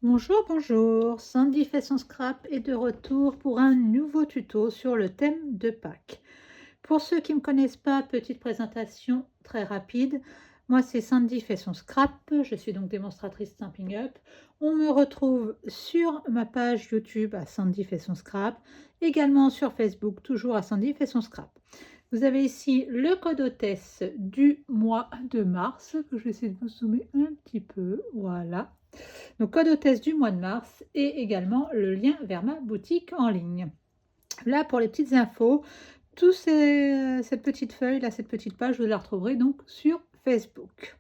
Bonjour, bonjour, Sandy fait son scrap est de retour pour un nouveau tuto sur le thème de Pâques. Pour ceux qui ne me connaissent pas, petite présentation très rapide. Moi, c'est Sandy fait son scrap, je suis donc démonstratrice Stampin' Up. On me retrouve sur ma page YouTube à Sandy fait son scrap, également sur Facebook, toujours à Sandy fait son scrap. Vous avez ici le code hôtesse du mois de mars, que j'essaie de vous zoomer un petit peu, voilà. Donc code hôtesse du mois de mars et également le lien vers ma boutique en ligne. Là pour les petites infos, cette petite feuille, là, cette petite page, vous la retrouverez donc sur Facebook.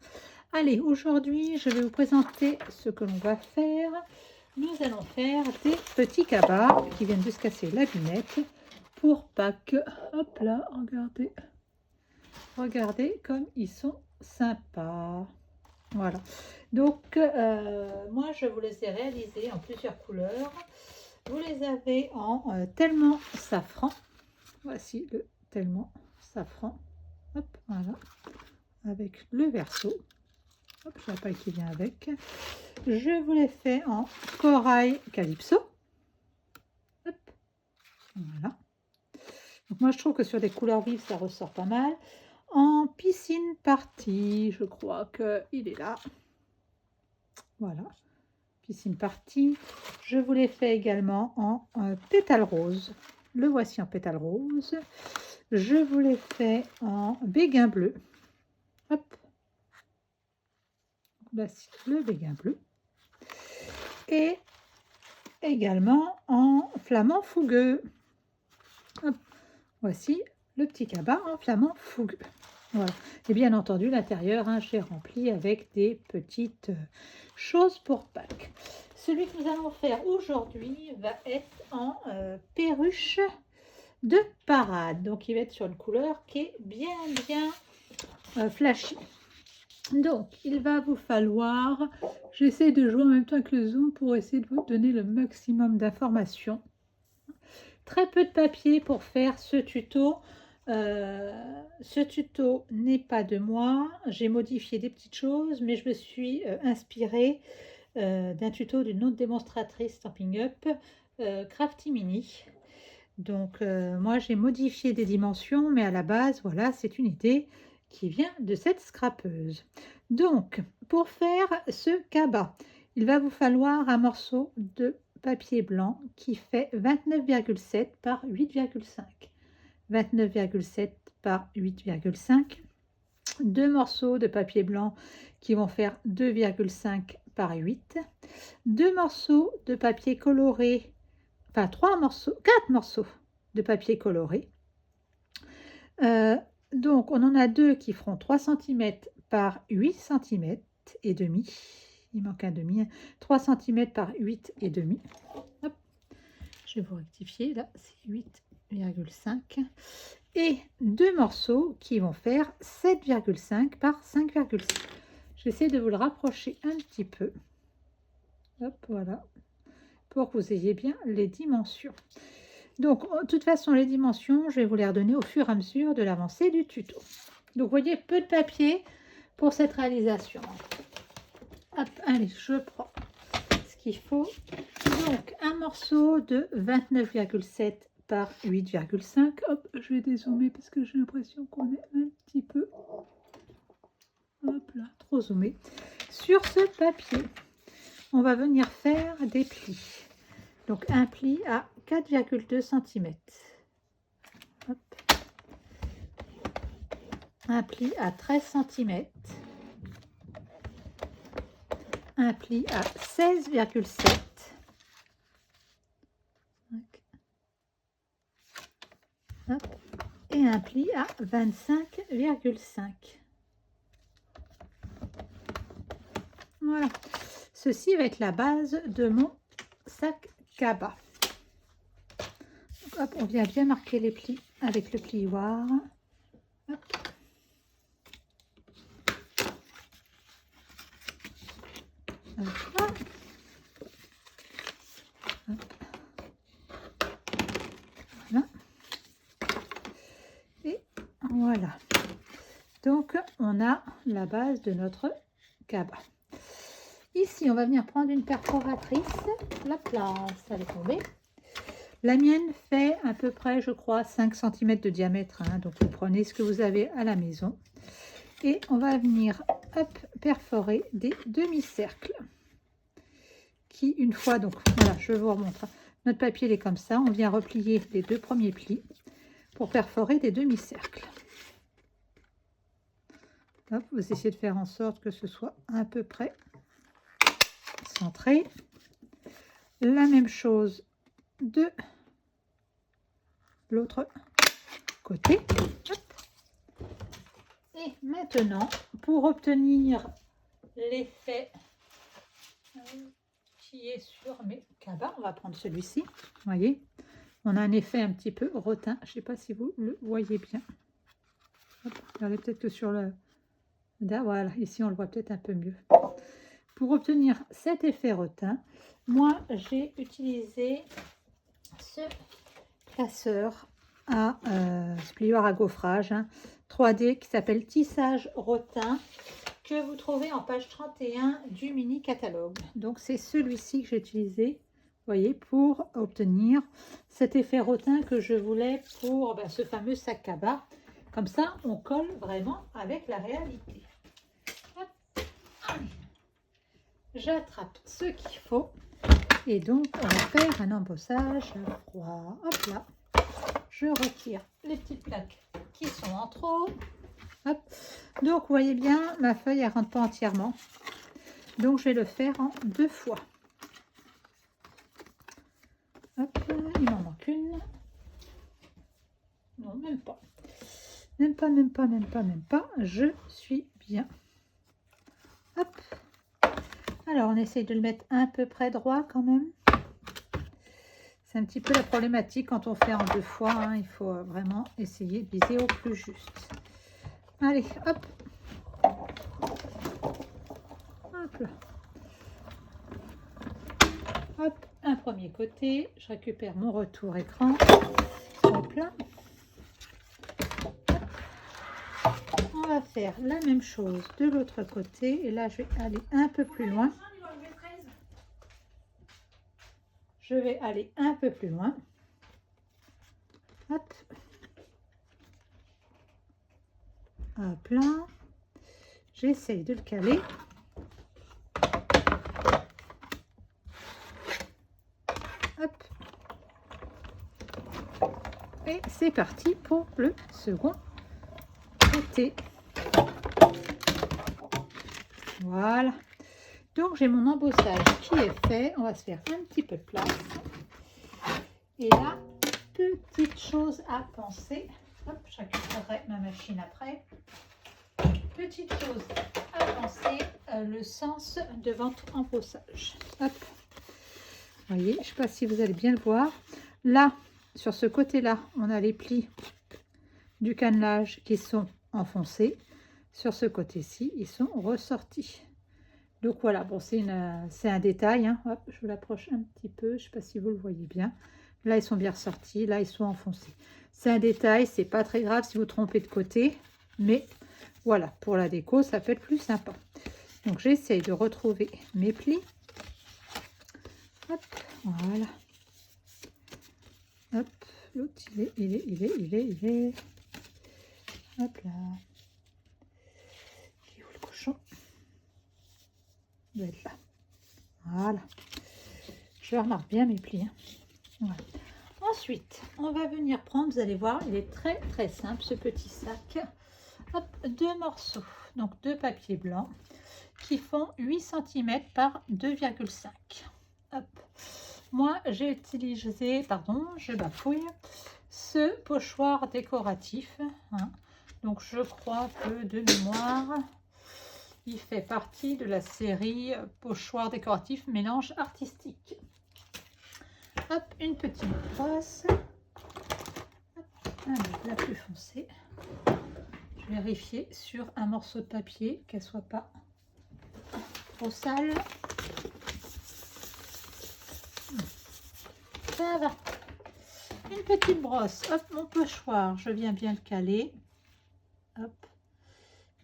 Allez, aujourd'hui je vais vous présenter ce que l'on va faire. Nous allons faire des petits cabas qui viennent de se casser la binette pour Pâques. Hop là, regardez. Regardez comme ils sont sympas. Voilà, donc moi je vous les ai réalisés en plusieurs couleurs. Vous les avez en tellement safran. Voici le tellement safran. Hop, voilà, avec le verso. Hop, je la paille qui vient avec. Je vous les fais en corail calypso. Hop, voilà. Donc moi je trouve que sur des couleurs vives ça ressort pas mal. En piscine partie, je crois qu'il est là. Voilà, piscine partie. Je vous l'ai fait également en pétale rose. Le voici en pétale rose. Je vous l'ai fait en béguin bleu. Hop. Voici le béguin bleu. Et également en flamand fougueux. Hop. Voici le petit cabas en flamand fougueux. Voilà. Et bien entendu, l'intérieur, hein, j'ai rempli avec des petites choses pour Pâques. Celui que nous allons faire aujourd'hui va être en perruche de parade. Donc, il va être sur une couleur qui est bien flashy. Donc, il va vous falloir... J'essaie de jouer en même temps avec le zoom pour essayer de vous donner le maximum d'informations. Très peu de papier pour faire ce tuto. Ce tuto n'est pas de moi, j'ai modifié des petites choses, mais je me suis inspirée d'un tuto d'une autre démonstratrice Stampin' Up, Crafty Mini. Donc moi j'ai modifié des dimensions, mais à la base, voilà, c'est une idée qui vient de cette scrapeuse. Donc pour faire ce cabas, il va vous falloir un morceau de papier blanc qui fait 29,7 par 8,5. 29,7 par 8,5. Deux morceaux de papier blanc qui vont faire 2,5 par 8. Deux morceaux de papier coloré, enfin 4 morceaux de papier coloré. Donc on en a deux qui feront 3 cm par 8 cm et demi. Il manque un demi. 3 cm par 8 et demi. Hop. Je vais vous rectifier, là c'est 8,5 et deux morceaux qui vont faire 7,5 par 5,5. J'essaie de vous le rapprocher un petit peu. Hop, voilà, pour que vous ayez bien les dimensions. Donc, de toute façon, les dimensions, je vais vous les redonner au fur et à mesure de l'avancée du tuto. Donc, vous voyez, peu de papier pour cette réalisation. Hop, allez, je prends ce qu'il faut. Donc, un morceau de 29,7 par 8,5. Hop, je vais dézoomer parce que j'ai l'impression qu'on est un petit peu, hop là, trop zoomé. Sur ce papier, on va venir faire des plis. Donc, un pli à 4,2 cm. Hop. Un pli à 13 cm. Un pli à 16,7. Et un pli à 25,5. Voilà, ceci va être la base de mon sac cabas. Hop, on vient bien marquer les plis avec le plioir. Hop. Voilà. Hop. Voilà. Et voilà. Donc, on a la base de notre cabas. Ici, Ici, on va venir prendre une perforatrice. La place, elle est tombée. La mienne fait à peu près, je crois, 5 cm de diamètre. Hein, donc, vous prenez ce que vous avez à la maison. Et on va venir, hop, perforer des demi-cercles. Qui, une fois, donc, voilà, je vous remontre. Notre papier, il est comme ça. On vient replier les 2 premiers plis pour perforer des demi-cercles. Hop, vous essayez de faire en sorte que ce soit à peu près centré. La même chose de l'autre côté. Hop. Et maintenant, pour obtenir l'effet qui est sur mes cabas, on va prendre celui-ci. Vous voyez, on a un effet un petit peu rotin. Je ne sais pas si vous le voyez bien. Hop, regardez peut-être que sur le... Voilà, ici on le voit peut-être un peu mieux. Pour obtenir cet effet rotin, moi j'ai utilisé ce placeur à plieur à gaufrage 3D qui s'appelle Tissage Rotin, que vous trouvez en page 31 du mini catalogue. Donc c'est celui-ci que j'ai utilisé, vous voyez, pour obtenir cet effet rotin que je voulais pour ce fameux sac cabas. Comme ça, on colle vraiment avec la réalité. J'attrape ce qu'il faut et donc on va faire un embossage froid. Hop là, je retire les petites plaques qui sont en trop. Hop. Donc vous voyez bien, ma feuille elle rentre pas entièrement, donc je vais le faire en 2 fois. Hop, il m'en manque une. Non, même pas. Même pas. Je suis bien. Hop. Alors, on essaye de le mettre à peu près droit quand même. C'est un petit peu la problématique quand on fait en 2 fois. Hein. Il faut vraiment essayer de viser au plus juste. Allez, hop. Hop là. Hop, un premier côté. Je récupère mon retour écran. Hop là. On va faire la même chose de l'autre côté. Et là, je vais aller un peu plus loin. Je vais aller un peu plus loin. Hop. Hop là. J'essaye de le caler. Hop. Et c'est parti pour le second côté. Voilà. Donc j'ai mon embossage qui est fait. On va se faire un petit peu de place. Et là, petite chose à penser. Hop, je récupérerai ma machine après. Petite chose à penser, le sens de votre embossage. Hop. Vous voyez, je ne sais pas si vous allez bien le voir. Là, sur ce côté-là, on a les plis du cannelage qui sont enfoncés. Sur ce côté-ci, ils sont ressortis. Donc voilà, bon, c'est un détail. Hein. Hop, je vous l'approche un petit peu. Je ne sais pas si vous le voyez bien. Là, ils sont bien ressortis. Là, ils sont enfoncés. C'est un détail. C'est pas très grave si vous trompez de côté. Mais voilà, pour la déco, ça peut être plus sympa. Donc, j'essaye de retrouver mes plis. Hop, voilà. Hop, l'autre, il est. Hop là. Il est où le cochon? Il doit être là. Voilà. Je remarque bien mes plis. Hein. Voilà. Ensuite, on va venir prendre, vous allez voir, il est très très simple ce petit sac. Hop, 2 morceaux, donc 2 papiers blancs qui font 8 cm par 2,5. Hop. Moi, j'ai utilisé, pardon, je bafouille, ce pochoir décoratif. Hein. Donc, je crois que de mémoire, il fait partie de la série pochoir décoratif mélange artistique. Hop, une petite brosse. Hop, la plus foncée. Je vais vérifier sur un morceau de papier qu'elle soit pas trop sale. Ça va. Une petite brosse. Hop, mon pochoir. Je viens bien le caler. Hop.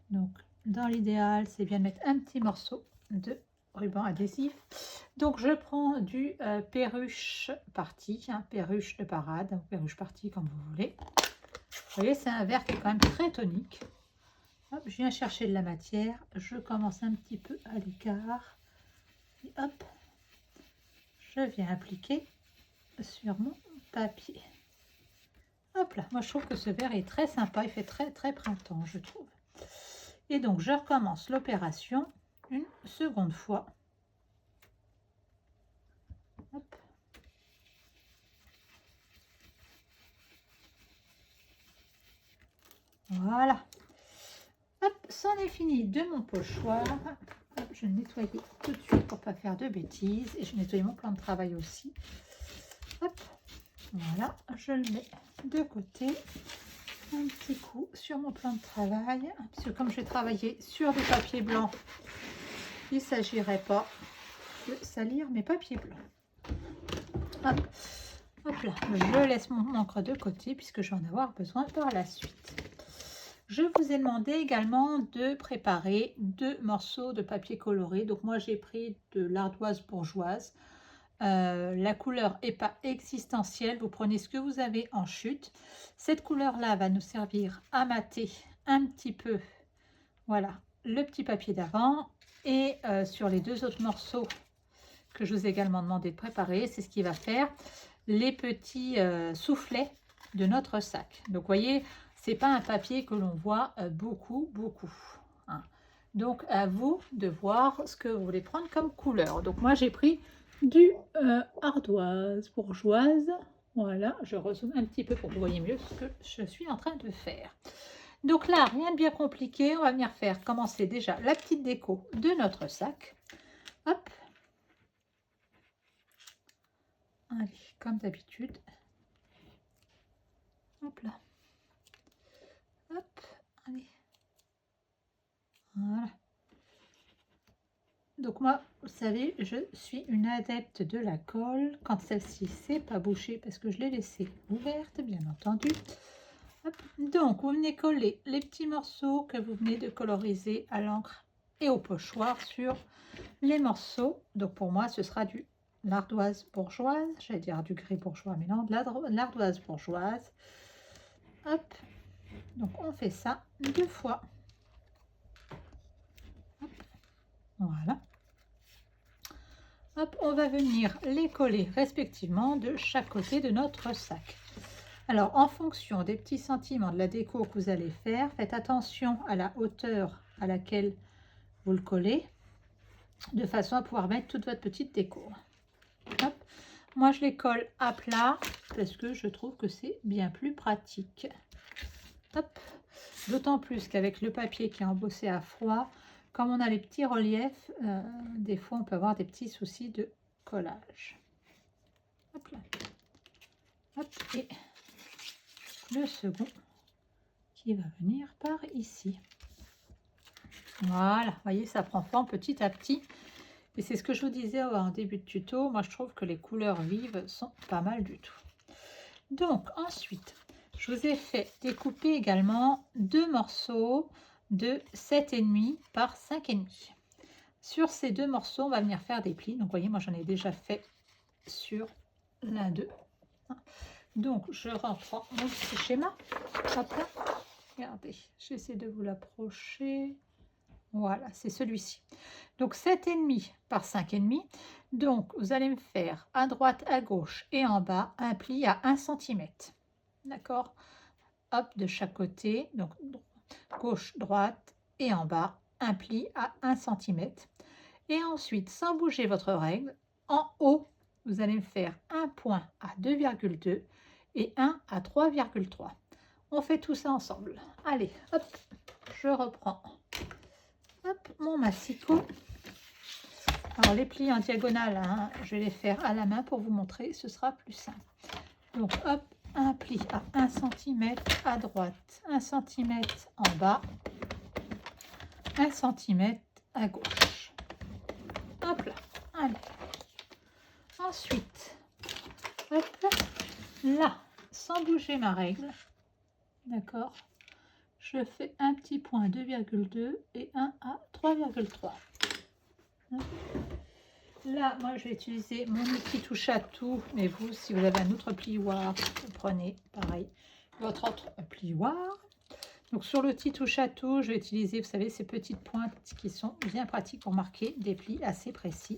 Donc, dans l'idéal, c'est bien de mettre un petit morceau de ruban adhésif. Donc je prends du perruche party, hein, perruche de parade, ou perruche party comme vous voulez. Vous voyez, c'est un verre qui est quand même très tonique. Hop, je viens chercher de la matière, je commence un petit peu à l'écart. Et hop, je viens appliquer sur mon papier. Hop là, moi je trouve que ce verre est très sympa, il fait très très printemps, je trouve. Et donc je recommence l'opération une seconde fois. Hop. Voilà. Hop, c'en est fini de mon pochoir. Hop, je vais nettoyer tout de suite pour ne pas faire de bêtises. Et je nettoie mon plan de travail aussi. Hop, voilà, je le mets de côté. Un petit coup sur mon plan de travail. Parce que comme je vais travailler sur des papiers blancs, il ne s'agirait pas de salir mes papiers blancs. Hop, hop là, je laisse mon encre de côté puisque je vais en avoir besoin par la suite. Je vous ai demandé également de préparer 2 morceaux de papier coloré. Donc moi j'ai pris de l'ardoise bourgeoise. La couleur n'est pas existentielle, vous prenez ce que vous avez en chute. Cette couleur là va nous servir à mater un petit peu, voilà, le petit papier d'avant. Et sur les 2 autres morceaux que je vous ai également demandé de préparer, c'est ce qui va faire les petits soufflets de notre sac. Donc vous voyez, c'est pas un papier que l'on voit beaucoup, hein. Donc à vous de voir ce que vous voulez prendre comme couleur. Donc moi j'ai pris du ardoise bourgeoise. Voilà, je rezoome un petit peu pour que vous voyez mieux ce que je suis en train de faire. Donc là, rien de bien compliqué, on va venir faire commencer déjà la petite déco de notre sac. Hop. Allez, comme d'habitude. Hop là. Hop, allez. Voilà. Donc moi, vous savez, je suis une adepte de la colle quand celle-ci c'est pas bouchée parce que je l'ai laissée ouverte, bien entendu. Hop. Donc vous venez coller les petits morceaux que vous venez de coloriser à l'encre et au pochoir sur les morceaux. Donc pour moi, ce sera du l'ardoise bourgeoise, j'allais dire du gris bourgeois, mais non, de l'ardoise bourgeoise. Hop. Donc on fait ça 2 fois. Hop. Voilà. Hop, on va venir les coller respectivement de chaque côté de notre sac. Alors, en fonction des petits sentiments de la déco que vous allez faire, faites attention à la hauteur à laquelle vous le collez, de façon à pouvoir mettre toute votre petite déco. Hop. Moi, je les colle à plat parce que je trouve que c'est bien plus pratique. D'autant plus qu'avec le papier qui est embossé à froid, comme on a les petits reliefs, des fois on peut avoir des petits soucis de collage. Hop là. Hop, et le second qui va venir par ici. Voilà, vous voyez, ça prend forme petit à petit. Et c'est ce que je vous disais en début de tuto. Moi, je trouve que les couleurs vives sont pas mal du tout. Donc, ensuite, je vous ai fait découper également 2 morceaux de 7,5 par 5,5. Sur ces 2 morceaux, on va venir faire des plis. Donc, vous voyez, moi, j'en ai déjà fait sur l'un d'eux. Donc, je reprends mon petit schéma. Hop là. Regardez, j'essaie de vous l'approcher. Voilà, c'est celui-ci. Donc, 7,5 par 5,5. Donc, vous allez me faire à droite, à gauche et en bas un pli à 1 cm. D'accord? Hop, de chaque côté. Donc, gauche, droite et en bas, un pli à 1 cm. Et ensuite, sans bouger votre règle, en haut, vous allez me faire un point à 2,2 et un à 3,3. On fait tout ça ensemble. Allez, hop, je reprends. Hop, mon massicot. Alors les plis en diagonale, hein, je vais les faire à la main pour vous montrer, ce sera plus simple. Donc hop, un pli à 1 cm à droite, 1 cm en bas, 1 cm à gauche. Hop là, allez. Ensuite, hop, là, sans bouger ma règle, d'accord, je fais un petit point à 2,2 et un à 3,3. Là, moi, je vais utiliser mon outil touche à tout, mais vous, si vous avez un autre plioir, vous prenez, pareil, votre autre plioir. Donc, sur l'outil touche à tout, je vais utiliser, vous savez, ces petites pointes qui sont bien pratiques pour marquer des plis assez précis.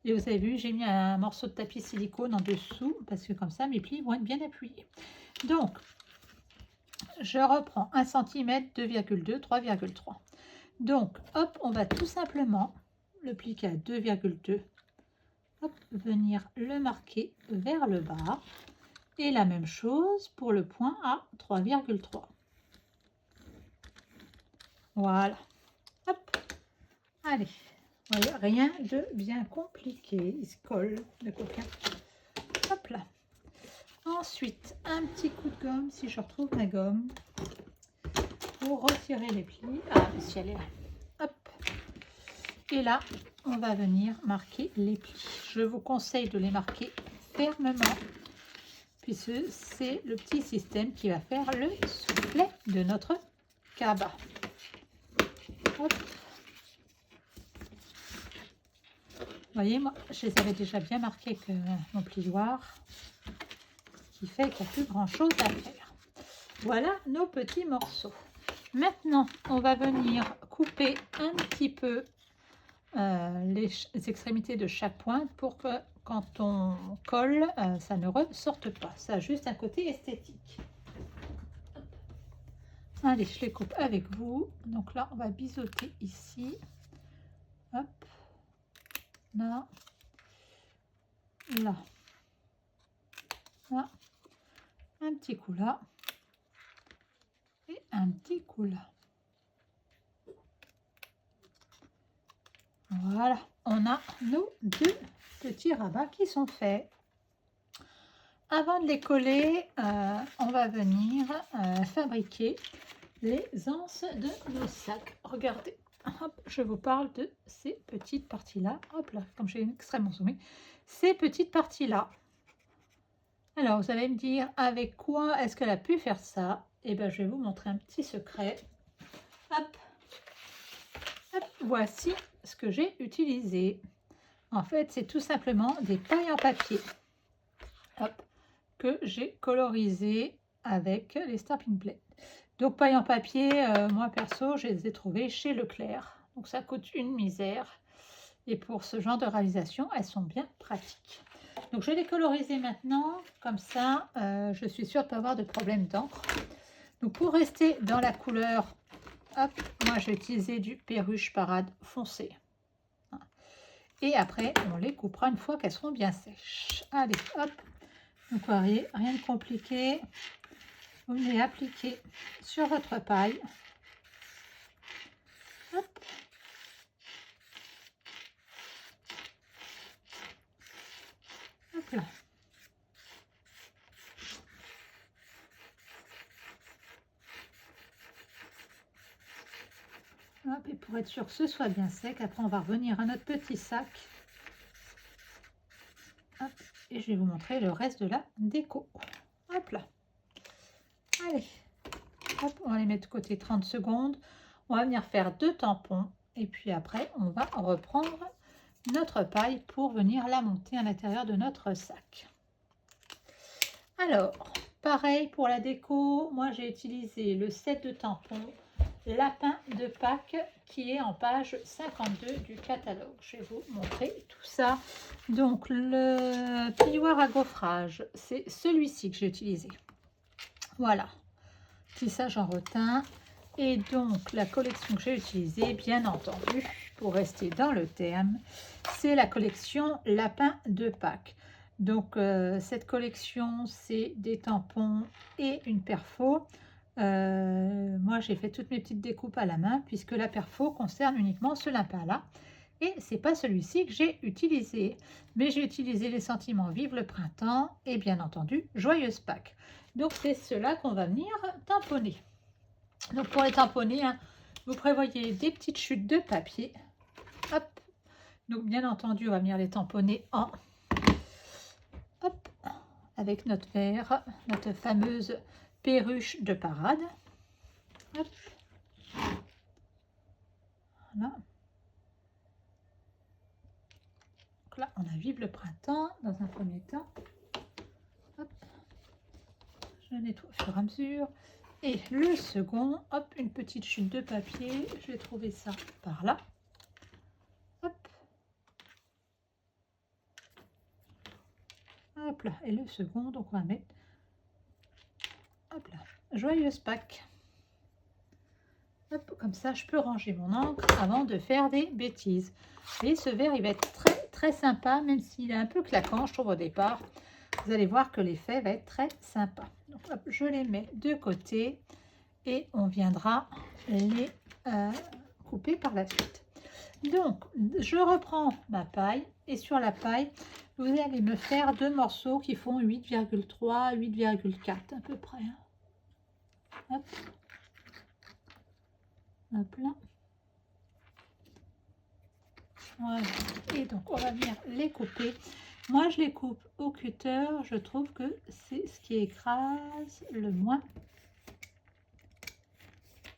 Et vous avez vu, j'ai mis un morceau de tapis silicone en dessous, parce que comme ça, mes plis vont être bien appuyés. Donc, je reprends 1 cm, 2,2, 3,3. Donc, hop, on va tout simplement le plier à 2,2, venir le marquer vers le bas. Et la même chose pour le point à 3,3. Voilà. Hop. Allez. Vous voyez, rien de bien compliqué. Il se colle, le coquin. Hop là. Ensuite, un petit coup de gomme, si je retrouve ma gomme, pour retirer les plis. Ah, mais si elle est là. Hop. Et là, on va venir marquer les plis. Je vous conseille de les marquer fermement, puisque c'est le petit système qui va faire le soufflet de notre cabas. Hop. Vous voyez, moi, je les avais déjà bien marqués que mon plioir, ce qui fait qu'il n'y a plus grand chose à faire. Voilà nos petits morceaux. Maintenant, on va venir couper un petit peu les extrémités de chaque pointe pour que quand on colle, ça ne ressorte pas. Ça a juste un côté esthétique. Allez, je les coupe avec vous. Donc là, on va biseauter ici. Hop. Là. Là. Là. Un petit coup là. Et un petit coup là. Voilà, on a nos deux petits rabats qui sont faits. Avant de les coller, on va venir fabriquer les anses de nos sacs. Regardez, hop, je vous parle de ces petites parties-là. Hop là, comme j'ai extrêmement zoomé, ces petites parties-là. Alors, vous allez me dire, avec quoi est-ce qu'elle a pu faire ça? Eh bien, je vais vous montrer un petit secret. Hop, hop, voici ce que j'ai utilisé. En fait, c'est tout simplement des pailles en papier, hop, que j'ai colorisé avec les Stampin' Blend. Donc, pailles en papier, moi perso, je les ai trouvées chez Leclerc. Donc, ça coûte une misère. Et pour ce genre de réalisation, elles sont bien pratiques. Donc, je vais les coloriser maintenant. Comme ça, je suis sûre de ne pas avoir de problème d'encre. Donc, pour rester dans la couleur, hop, moi, j'ai utilisé du Perruche Parade foncé. Et après, on les coupera une fois qu'elles seront bien sèches. Allez, hop. Donc, vous voyez, rien de compliqué. Vous venez appliquer sur votre paille. Hop. Hop là. Hop, et pour être sûr que ce soit bien sec, après on va revenir à notre petit sac. Hop, et je vais vous montrer le reste de la déco. Hop là. Allez, hop, on va les mettre de côté 30 secondes. On va venir faire 2 tampons. Et puis après, on va reprendre notre paille pour venir la monter à l'intérieur de notre sac. Alors, pareil pour la déco, moi j'ai utilisé le set de tampons Lapin de Pâques qui est en page 52 du catalogue. Je vais vous montrer tout ça. Donc le plioir à gaufrage, c'est celui-ci que j'ai utilisé. Voilà, tissage en rotin. Et donc la collection que j'ai utilisée, bien entendu, pour rester dans le terme, c'est la collection Lapin de Pâques. Donc cette collection, c'est des tampons et une perfo. Moi, j'ai fait toutes mes petites découpes à la main puisque la perfo concerne uniquement ce lapin-là. Et c'est pas celui-ci que j'ai utilisé. Mais j'ai utilisé les sentiments Vive le printemps et bien entendu Joyeuse Pâques. Donc c'est cela qu'on va venir tamponner. Donc pour les tamponner, hein, vous prévoyez des petites chutes de papier. Hop. Donc bien entendu, on va venir les tamponner en... Hop. Avec notre verre, notre fameuse perruche de parade. Hop. Voilà. là, on a vive le printemps dans un premier temps. Hop. Je nettoie au fur et à mesure. Et le second, hop, une petite chute de papier. Je vais trouver ça par là. Hop. Hop là. Et le second, donc on va mettre, hop là, joyeuse Pâques. Hop, comme ça, je peux ranger mon encre avant de faire des bêtises. Et ce verre, il va être très sympa, même s'il est un peu claquant, je trouve, au départ. Vous allez voir que l'effet va être très sympa. Donc, hop, je les mets de côté et on viendra les couper par la suite. Donc, je reprends ma paille et sur la paille, vous allez me faire 2 morceaux qui font 8,3, 8,4 à peu près. Hop. Hop là. Voilà. Et donc, on va venir les couper. Moi, je les coupe au cutter. Je trouve que c'est ce qui écrase le moins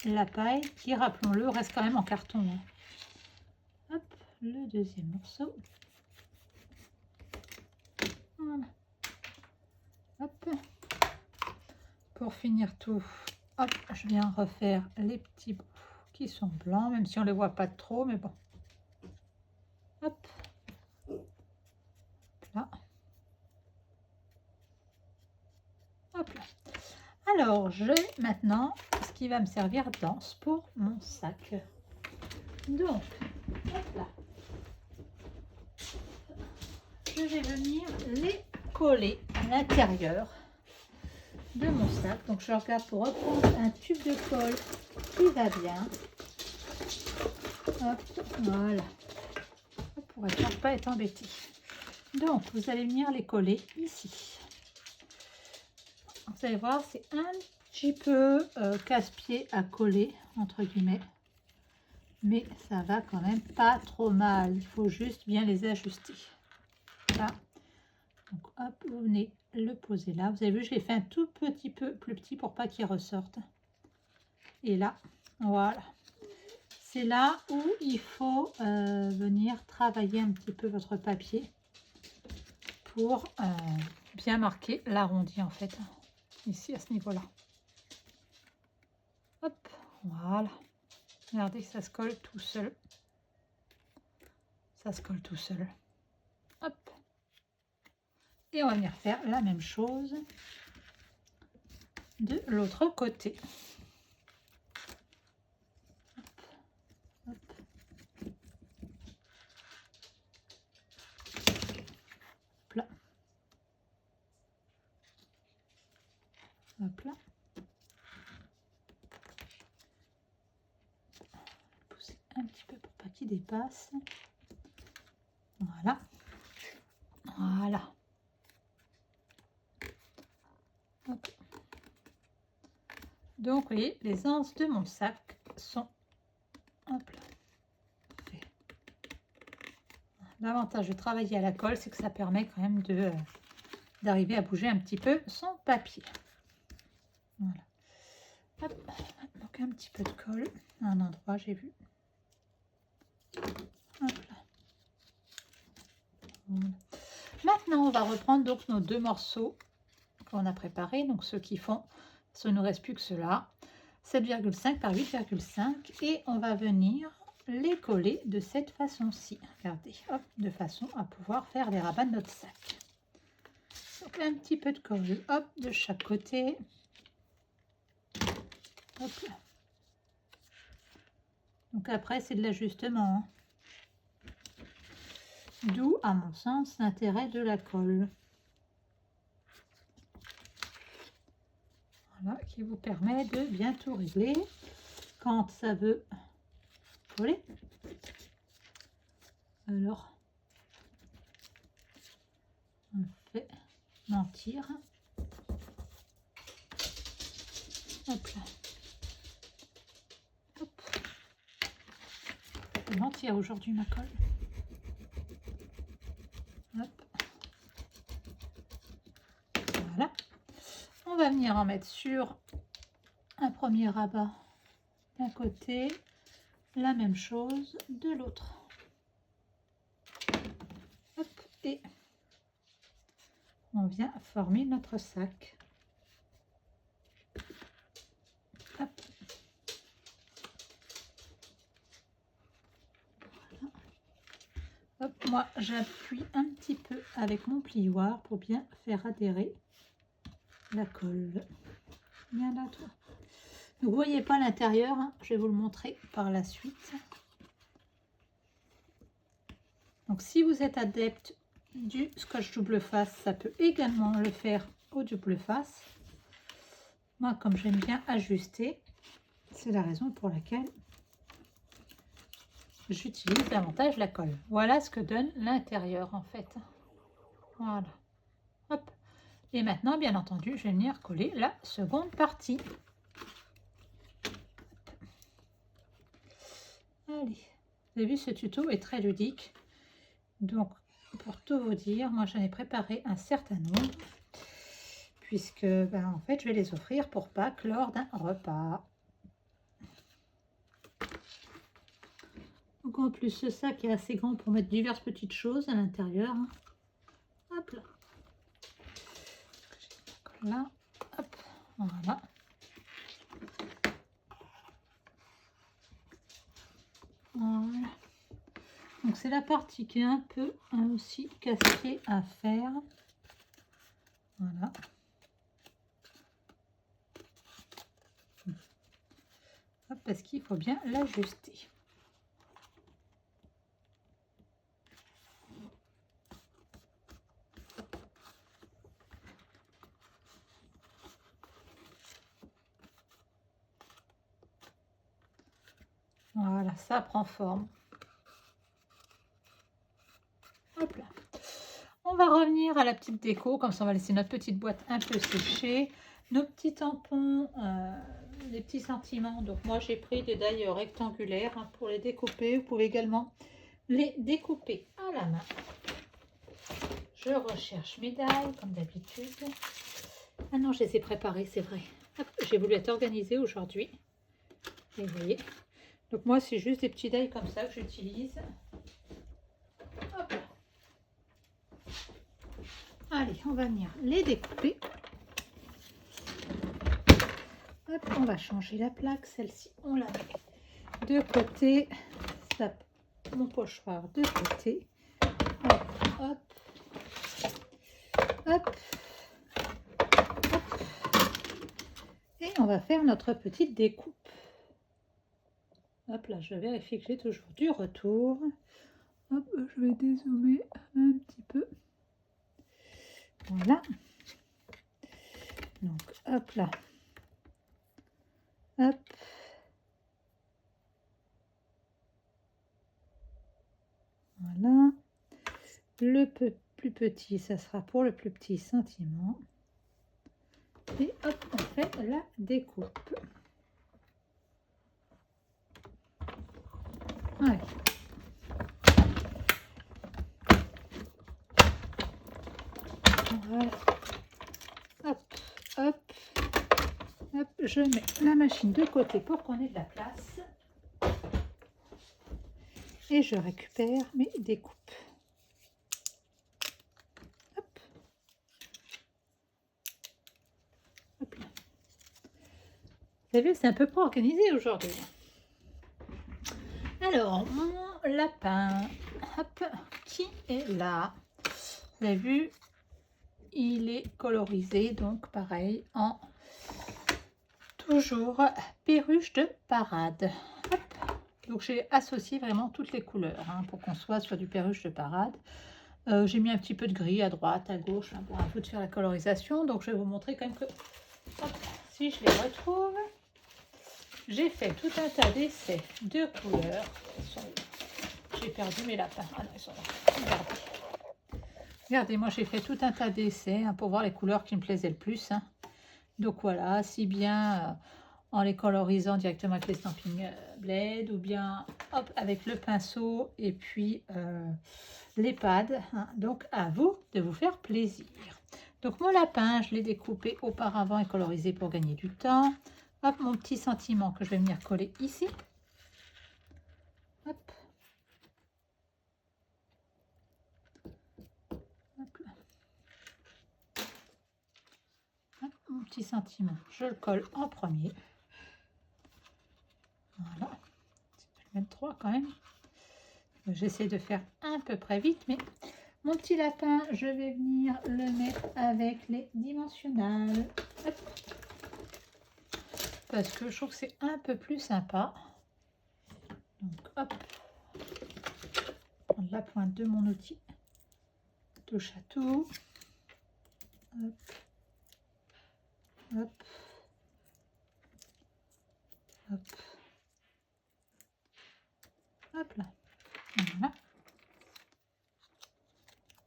la paille, qui, rappelons-le, reste quand même en carton. Hein. Hop, le deuxième morceau. Voilà. Hop. Pour finir tout, hop, je viens refaire les petits bouts qui sont blancs, même si on ne les voit pas trop, mais bon. Hop. Là. Hop là. Alors, j'ai maintenant ce qui va me servir d'anse pour mon sac. Donc, hop là. Je vais venir les coller à l'intérieur de mon sac. Donc, je regarde pour reprendre un tube de colle qui va bien. Hop, voilà. Pour ne pas être embêté. Donc, vous allez venir les coller ici. Vous allez voir, c'est un petit peu casse-pied à coller, entre guillemets. Mais ça va quand même pas trop mal. Il faut juste bien les ajuster. Là. Donc, hop, vous venez le poser là. Vous avez vu, je l'ai fait un tout petit peu plus petit pour pas qu'il ressorte. Et là, voilà. C'est là où il faut venir travailler un petit peu votre papier pour bien marquer l'arrondi en fait. Ici à ce niveau-là. Hop, voilà. Regardez, ça se colle tout seul. Ça se colle tout seul. Hop. Et on va venir faire la même chose de l'autre côté. Hop. Hop là. Hop là. Pousser un petit peu pour pas qu'il dépasse. Voilà. Voilà. Hop. Donc, vous voyez, les anses de mon sac sont... Hop là. L'avantage de travailler à la colle, c'est que ça permet quand même d'arriver à bouger un petit peu son papier. Voilà. Hop. Donc un petit peu de colle à un endroit, j'ai vu. Hop là. Voilà. Maintenant, on va reprendre donc nos 2 morceaux qu'on a préparés, donc ceux qui font, il ne nous reste plus que ceux-là, 7,5 par 8,5, et on va venir les coller de cette façon-ci. Regardez, hop, de façon à pouvoir faire les rabats de notre sac. Donc un petit peu de colle, hop, de chaque côté. Hop là. Donc après, c'est de l'ajustement. Hein. D'où, à mon sens, l'intérêt de la colle. Voilà, qui vous permet de bien tout régler quand ça veut coller. Alors, on fait mentir. Hop là. Hop. Je vais mentir aujourd'hui ma colle. Hop. Voilà. On va venir en mettre sur un premier rabat d'un côté, la même chose de l'autre. Hop. vient former notre sac. Hop. Voilà. Hop, moi j'appuie un petit peu avec mon plioir pour bien faire adhérer la colle. Bien là, toi. Donc, vous voyez pas l'intérieur, hein, je vais vous le montrer par la suite. Donc si vous êtes adepte du scotch double face, ça peut également le faire au double face. Moi, comme j'aime bien ajuster, c'est la raison pour laquelle j'utilise davantage la colle. Voilà ce que donne l'intérieur en fait. Voilà. Hop. Et maintenant, bien entendu, je vais venir coller la seconde partie. Allez. Vous avez vu, ce tuto est très ludique. Donc, pour tout vous dire, moi j'en ai préparé un certain nombre. Puisque, en fait, je vais les offrir pour Pâques lors d'un repas. Donc, en plus, ce sac est assez grand pour mettre diverses petites choses à l'intérieur. Hop là. Là, hop, voilà. Voilà. Donc, c'est la partie qui est un peu aussi casse-pied à faire. Voilà. Hop, parce qu'il faut bien l'ajuster. Voilà, ça prend forme. Hop là. On va revenir à la petite déco, comme ça on va laisser notre petite boîte un peu sécher. Nos petits tampons, les petits sentiments. Donc moi j'ai pris des dailles rectangulaires hein, pour les découper. Vous pouvez également les découper à la main. Je recherche mes dailles comme d'habitude. Ah non, je les ai préparées, c'est vrai. J'ai voulu être organisée aujourd'hui. Et vous voyez. Donc moi c'est juste des petits dailles comme ça que j'utilise. Hop. Allez, on va venir les découper. Hop, on va changer la plaque. Celle-ci, on la met de côté. Ça, mon pochoir de côté. Hop, hop, hop, hop. Et on va faire notre petite découpe. Hop là, je vérifie que j'ai toujours du retour. Hop, je vais dézoomer un petit peu. Voilà. Donc, hop là. Hop. Voilà. Le plus petit, ça sera pour le plus petit sentiment. Et hop, on fait la découpe. Allez. Voilà. Hop, hop, hop. Je mets la machine de côté pour qu'on ait de la place. Et je récupère mes découpes. Hop. Hop là. Vous avez vu, c'est un peu pas organisé aujourd'hui. Alors, mon lapin, hop, qui est là? Vous avez vu, il est colorisé, donc pareil, en toujours perruche de parade. Hop. Donc j'ai associé vraiment toutes les couleurs hein, pour qu'on soit sur du perruche de parade. J'ai mis un petit peu de gris à droite, à gauche, hein, pour un peu de faire la colorisation. Donc je vais vous montrer quand même que, hop, si je les retrouve, j'ai fait tout un tas d'essais de couleurs. J'ai perdu mes lapins. Ah non, ils sont là. Regardez. Regardez, moi j'ai fait tout un tas d'essais hein, pour voir les couleurs qui me plaisaient le plus. Hein. Donc voilà, si bien en les colorisant directement avec les Stampin' Blade ou bien hop, avec le pinceau et puis les pads. Hein. Donc à vous de vous faire plaisir. Donc mon lapin, je l'ai découpé auparavant et colorisé pour gagner du temps. Hop, mon petit sentiment que je vais venir coller ici. Hop. Hop là. petit sentiment, je le colle en premier. Voilà. Je vais mettre 3 quand même. J'essaie de faire un peu près vite, mais mon petit lapin, je vais venir le mettre avec les dimensionnels. Hop. Parce que je trouve que c'est un peu plus sympa. Donc, hop. Prendre la pointe de mon outil. Touche à tout. Hop. Hop. Hop. Hop là. Voilà.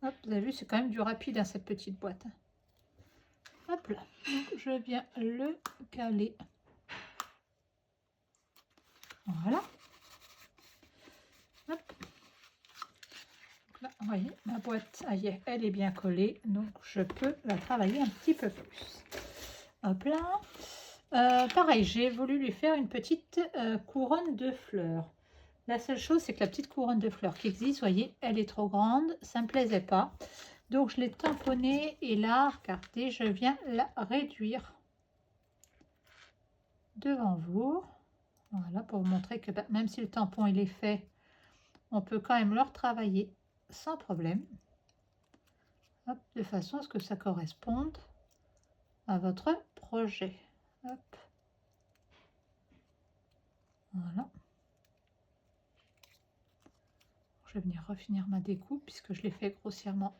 Hop, vous avez vu, c'est quand même du rapide hein, cette petite boîte. Hop là. Donc, je viens le caler. Voilà. Hop. Donc là, vous voyez, ma boîte, ça y est, elle est bien collée. Donc, je peux la travailler un petit peu plus. Hop là. Pareil, j'ai voulu lui faire une petite couronne de fleurs. La seule chose, c'est que la petite couronne de fleurs qui existe, vous voyez, elle est trop grande. Ça ne me plaisait pas. Donc, je l'ai tamponnée. Et là, regardez, je viens la réduire devant vous. Voilà, pour vous montrer que même si le tampon il est fait, on peut quand même le retravailler sans problème. Hop, de façon à ce que ça corresponde à votre projet. Hop. Voilà. Je vais venir refinir ma découpe puisque je l'ai fait grossièrement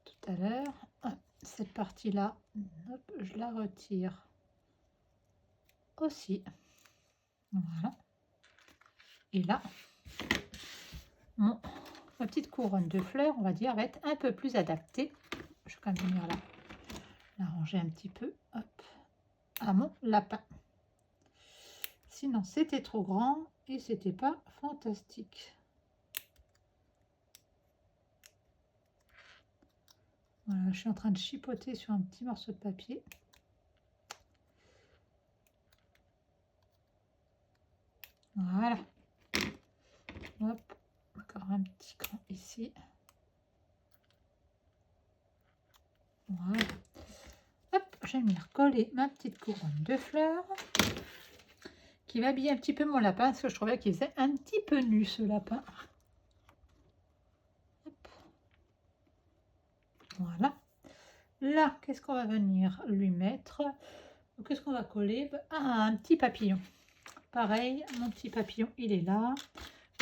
tout à l'heure. Cette partie-là, je la retire aussi. Voilà. Et là, ma petite couronne de fleurs, on va dire, va être un peu plus adaptée. Je vais quand même venir là, la ranger un petit peu, hop, à mon lapin. Sinon, c'était trop grand et c'était pas fantastique. Voilà, je suis en train de chipoter sur un petit morceau de papier. Voilà. Hop, encore un petit cran ici. Voilà. Hop, je vais venir coller ma petite couronne de fleurs qui va habiller un petit peu mon lapin parce que je trouvais qu'il faisait un petit peu nu ce lapin. Hop. Voilà. Là, qu'est-ce qu'on va venir lui mettre? Qu'est-ce qu'on va coller? Ah, un petit papillon. Pareil, mon petit papillon, il est là.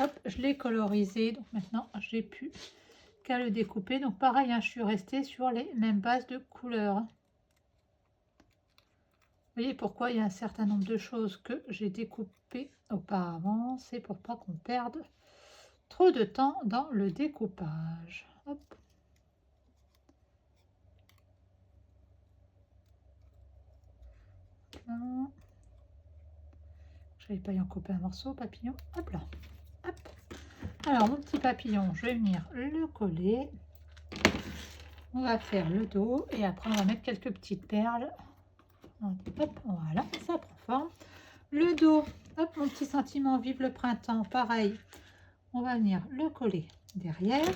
Hop, je l'ai colorisé. Donc maintenant, j'ai plus qu'à le découper. Donc pareil, hein, je suis restée sur les mêmes bases de couleurs. Vous voyez pourquoi il y a un certain nombre de choses que j'ai découpées auparavant. C'est pour pas qu'on perde trop de temps dans le découpage. Hop. Je vais pas y en couper un morceau, papillon. Hop là. Hop. Alors, mon petit papillon, je vais venir le coller. On va faire le dos et après, on va mettre quelques petites perles. Hop, voilà, ça prend forme. Le dos, hop, mon petit sentiment, vive le printemps, pareil. On va venir le coller derrière.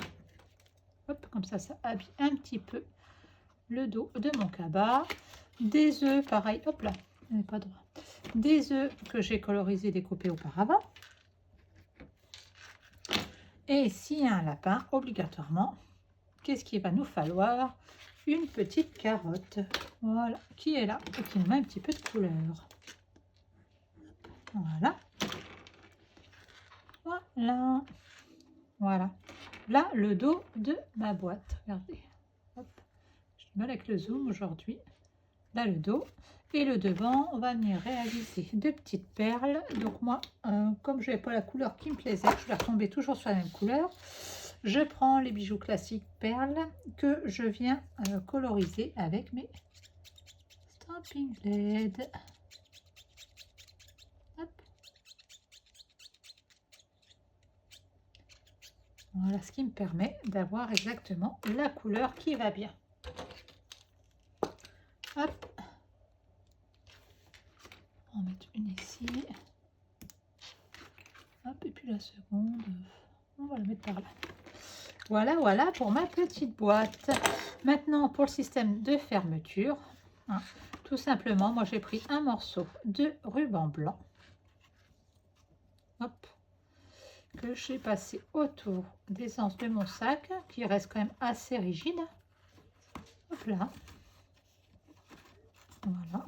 Hop, comme ça habille un petit peu le dos de mon cabas. Des œufs, pareil, hop là, il n'est pas droit. Des œufs que j'ai colorisés, découpés auparavant. Et s'il y a un lapin, obligatoirement, qu'est-ce qu'il va nous falloir? Une petite carotte, voilà, qui est là et qui nous met un petit peu de couleur. Voilà. Voilà. Voilà. Là, le dos de ma boîte. Regardez. Hop. J'ai du mal avec le zoom aujourd'hui. Là, le dos. Et le devant, on va venir réaliser deux petites perles. Donc moi, comme je n'avais pas la couleur qui me plaisait, je vais retomber toujours sur la même couleur. Je prends les bijoux classiques perles que je viens coloriser avec mes Stampin' LED. Hop. Voilà ce qui me permet d'avoir exactement la couleur qui va bien. Hop. On va mettre une ici. Hop, et puis la seconde, on va la mettre par là. Voilà, voilà pour ma petite boîte. Maintenant, pour le système de fermeture, hein. Tout simplement, moi j'ai pris un morceau de ruban blanc. Hop, que j'ai passé autour des anses de mon sac, qui reste quand même assez rigide. Hop là. Voilà.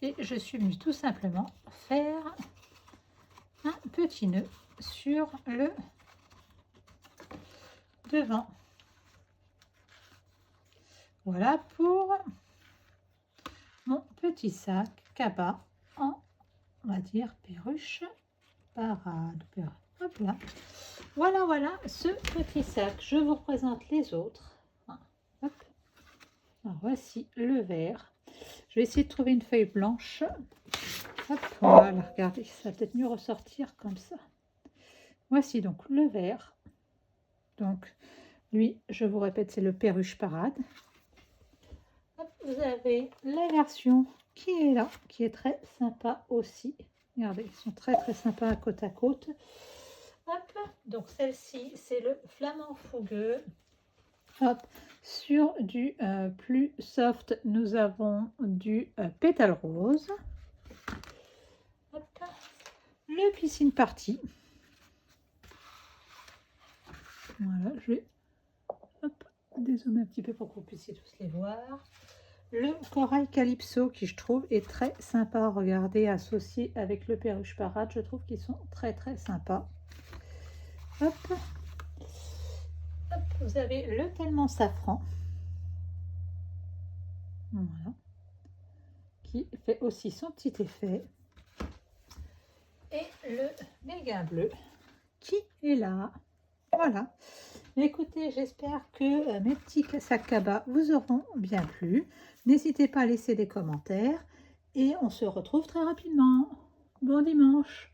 Et je suis venue tout simplement faire un petit nœud sur le devant. Voilà pour mon petit sac cabas en, on va dire, perruche parade. Hop là. Voilà, voilà ce petit sac. Je vous représente les autres. Hop. Alors, voici le vert. Je vais essayer de trouver une feuille blanche. Hop, voilà, regardez, ça va peut-être mieux ressortir comme ça. Voici donc le vert. Donc, lui, je vous répète, c'est le perruche parade. Hop, vous avez la version qui est là, qui est très sympa aussi. Regardez, ils sont très très sympas côte à côte. Hop, donc celle-ci, c'est le flamand fougueux. Hop, sur du plus soft, nous avons du pétale rose. Hop, le piscine party. Voilà, je vais dézoomer un petit peu pour que vous puissiez tous les voir. Le corail calypso qui je trouve est très sympa. Regardez, associé avec le perruche parade, je trouve qu'ils sont très très sympas. Hop. Hop, vous avez le tellement safran. Voilà. Qui fait aussi son petit effet. Et le méga bleu qui est là. Voilà. Écoutez, j'espère que mes petits sacs cabas vous auront bien plu. N'hésitez pas à laisser des commentaires et on se retrouve très rapidement. Bon dimanche!